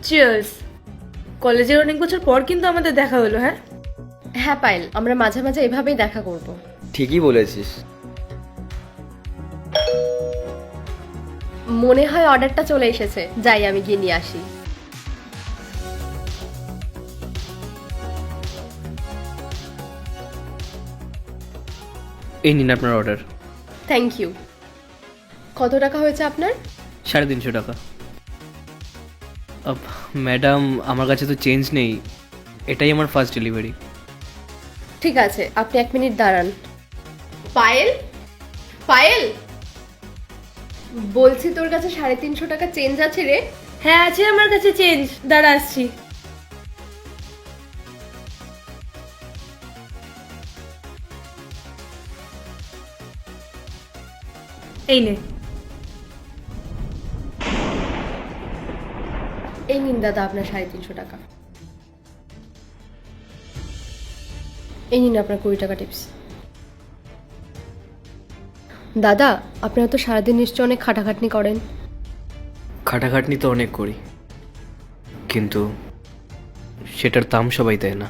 Cheers. কলেজের অনেক বছর পর কিন্তু আমাদের দেখা হলো। হ্যাঁ হ্যাঁ পায়েল, আমরা মাঝে মাঝে এভাবেই দেখা করব। ঠিকই বলেছিস। মনে হয় অর্ডারটা চলে এসেছে, যাই আমি গিয়ে নিয়ে আসি। এই নিন আপনার অর্ডার। Thank you. কত টাকা হয়েছে আপনার? 350 টাকা। ম্যাডাম, আমার কাছে তো চেঞ্জ নেই, এটাই আমার ফার্স্ট ডেলিভারি। ঠিক আছে, আপনি 1 মিনিট দাঁড়ান। পায়েল, পায়েল, বলছি তোর কাছে 350 টাকা চেঞ্জ আছে রে। হ্যাঁ আছে আমার কাছে চেঞ্জ, দাঁড়া আসছি। এই নে। এই নিন দাদা আপনার 350 টাকা। এই নিন আপনার 20 টাকা টিপস। দাদা, আপনারা তো সারাদিন নিশ্চয় অনেক খাটাখাটনি করেন। খাটাখাটনি তো অনেক করি, কিন্তু সেটার দাম সবাই দেয় না।